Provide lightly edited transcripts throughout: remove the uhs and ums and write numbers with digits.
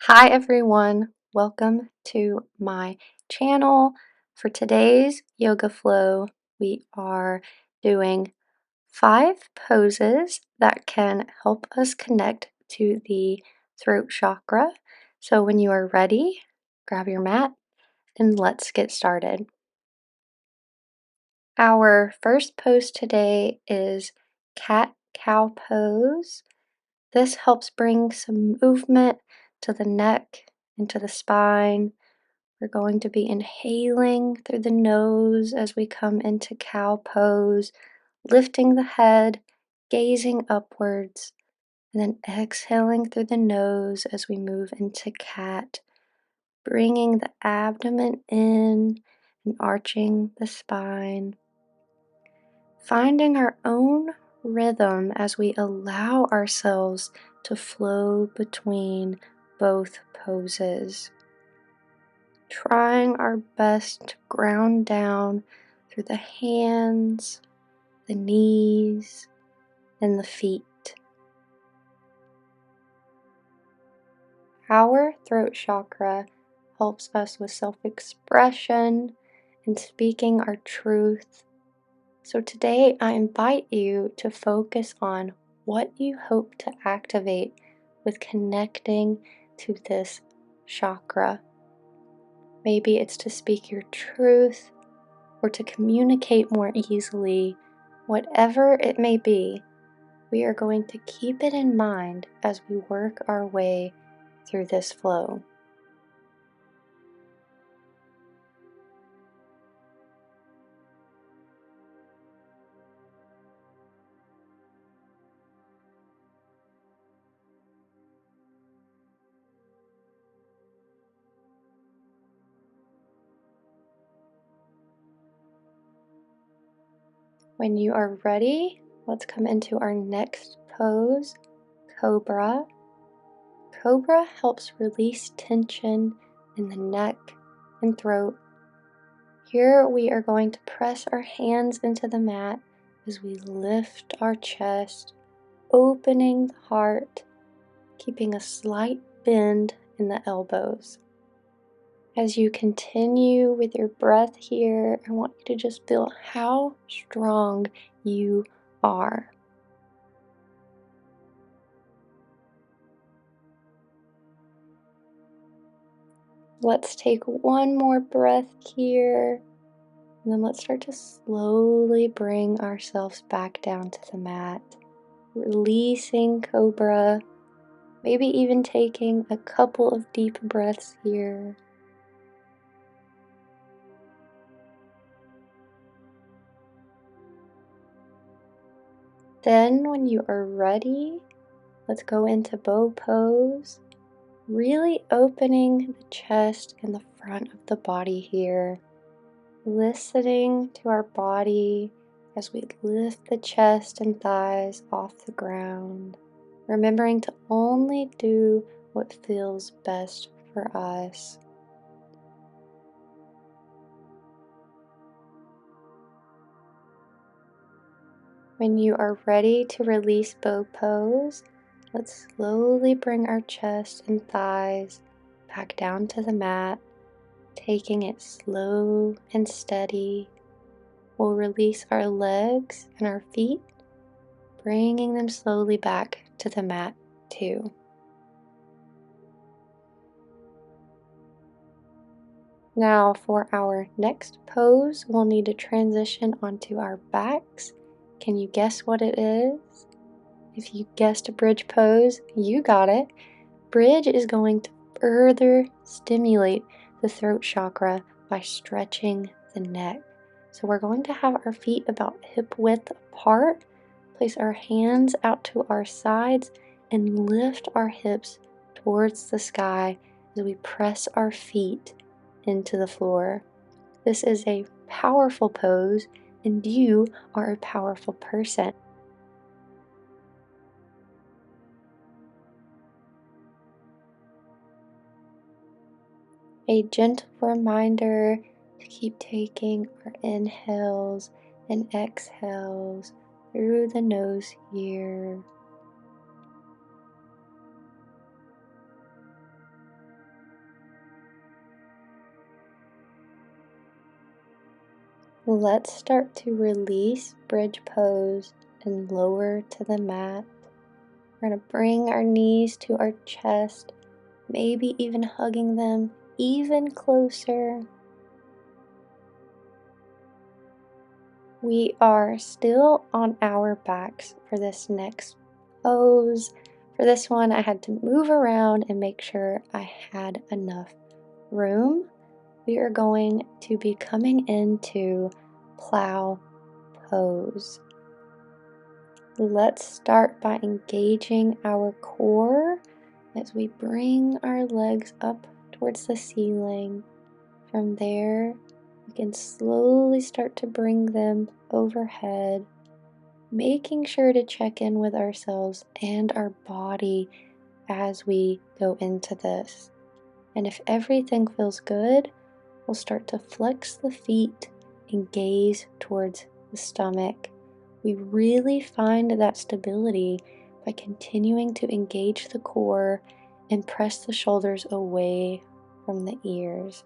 Hi everyone, welcome to my channel. For today's yoga flow, we are doing 5 poses that can help us connect to the throat chakra. So when you are ready, grab your mat and let's get started. Our first pose today is cat-cow pose. This helps bring some movement to the neck and to the spine. We're going to be inhaling through the nose as we come into cow pose, lifting the head, gazing upwards, and then exhaling through the nose as we move into cat, bringing the abdomen in and arching the spine. Finding our own rhythm as we allow ourselves to flow between both poses. Trying our best to ground down through the hands, the knees, and the feet. Our throat chakra helps us with self-expression and speaking our truth. So today I invite you to focus on what you hope to activate with connecting to this chakra. Maybe it's to speak your truth or to communicate more easily. Whatever it may be, we are going to keep it in mind as we work our way through this flow. When you are ready, let's come into our next pose, Cobra. Cobra helps release tension in the neck and throat. Here we are going to press our hands into the mat as we lift our chest, opening the heart, keeping a slight bend in the elbows. As you continue with your breath here, I want you to just feel how strong you are. Let's take one more breath here, and then let's start to slowly bring ourselves back down to the mat, releasing Cobra, maybe even taking a couple of deep breaths here. Then when you are ready, let's go into bow pose, really opening the chest and the front of the body here, listening to our body as we lift the chest and thighs off the ground, remembering to only do what feels best for us. When you are ready to release bow pose, let's slowly bring our chest and thighs back down to the mat, taking it slow and steady. We'll release our legs and our feet, bringing them slowly back to the mat too. Now for our next pose, we'll need to transition onto our backs. Can you guess what it is? If you guessed a bridge pose, you got it. Bridge is going to further stimulate the throat chakra by stretching the neck. So we're going to have our feet about hip width apart, place our hands out to our sides, and lift our hips towards the sky as we press our feet into the floor. This is a powerful pose, and you are a powerful person. A gentle reminder to keep taking our inhales and exhales through the nose here. Let's start to release bridge pose and lower to the mat. We're going to bring our knees to our chest, maybe even hugging them even closer. We are still on our backs for this next pose. For this one, I had to move around and make sure I had enough room. We are going to be coming into plow pose. Let's start by engaging our core as we bring our legs up towards the ceiling. From there, we can slowly start to bring them overhead, making sure to check in with ourselves and our body as we go into this. And if everything feels good, we'll start to flex the feet and gaze towards the stomach. We really find that stability by continuing to engage the core and press the shoulders away from the ears,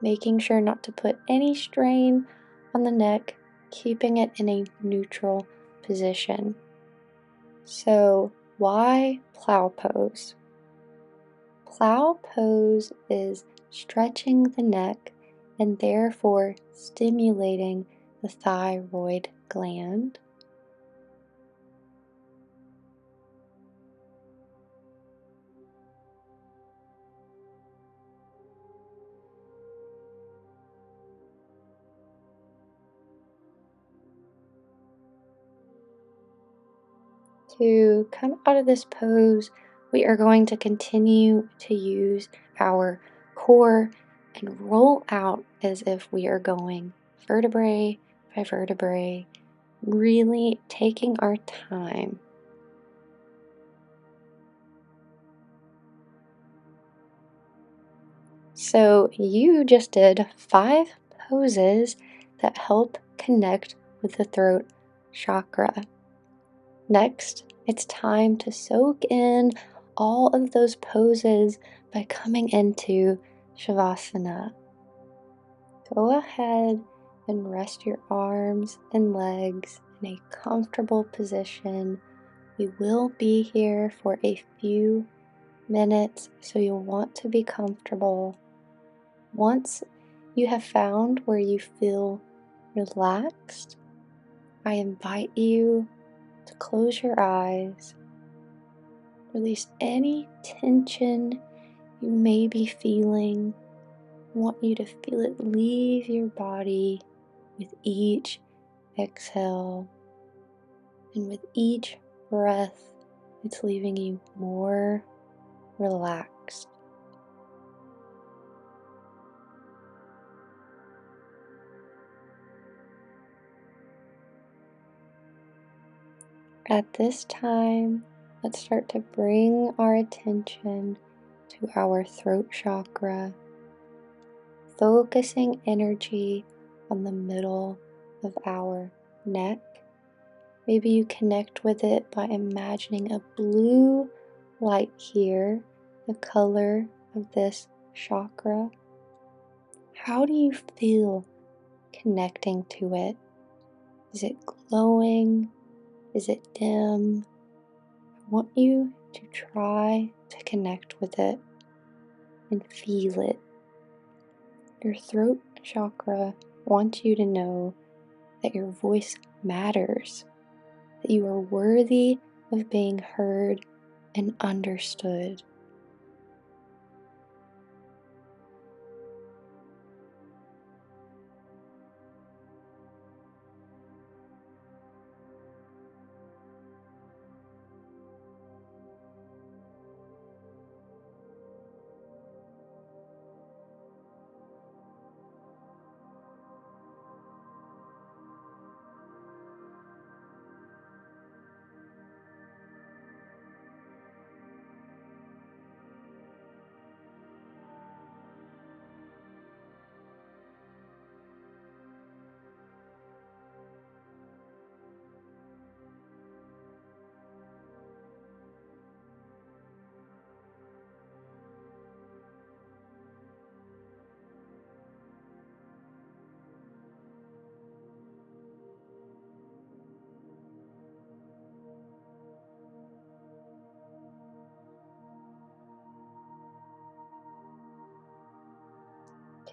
making sure not to put any strain on the neck, keeping it in a neutral position. So, why plow pose? Plow pose is stretching the neck and therefore stimulating the thyroid gland. To come out of this pose, we are going to continue to use our core and roll out as if we are going vertebrae by vertebrae, really taking our time. So you just did 5 poses that help connect with the throat chakra. Next, it's time to soak in all of those poses by coming into Shavasana. Go ahead and rest your arms and legs in a comfortable position. We will be here for a few minutes, so you'll want to be comfortable. Once you have found where you feel relaxed, I invite you to close your eyes. Release any tension you may be feeling. I want you to feel it leave your body with each exhale. And with each breath, it's leaving you more relaxed. At this time, let's start to bring our attention to our throat chakra, focusing energy on the middle of our neck. Maybe you connect with it by imagining a blue light here, the color of this chakra. How do you feel connecting to it? Is it glowing? Is it dim? I want you to try to connect with it and feel it. Your throat chakra wants you to know that your voice matters, that you are worthy of being heard and understood.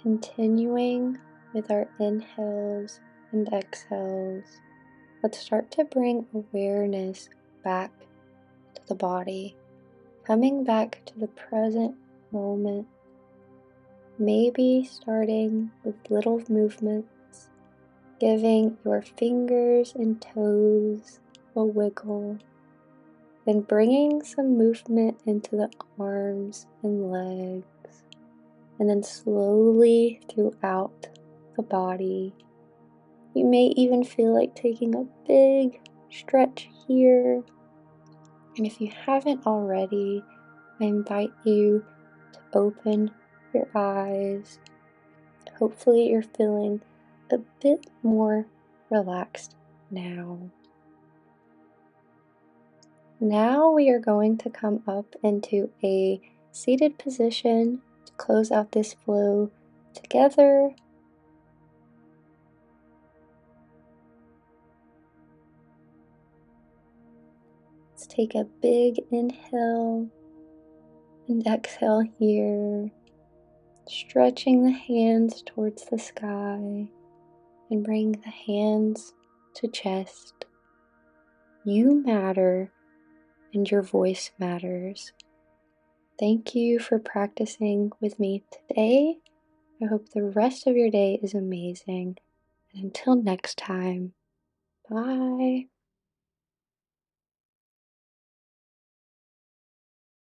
Continuing with our inhales and exhales, let's start to bring awareness back to the body, coming back to the present moment, maybe starting with little movements, giving your fingers and toes a wiggle, then bringing some movement into the arms and legs, and then slowly throughout the body. You may even feel like taking a big stretch here. And if you haven't already, I invite you to open your eyes. Hopefully you're feeling a bit more relaxed now. Now we are going to come up into a seated position to close out this flow together. Let's take a big inhale and exhale here, stretching the hands towards the sky and bring the hands to chest. You matter and your voice matters. Thank you for practicing with me today. I hope the rest of your day is amazing. And until next time, bye.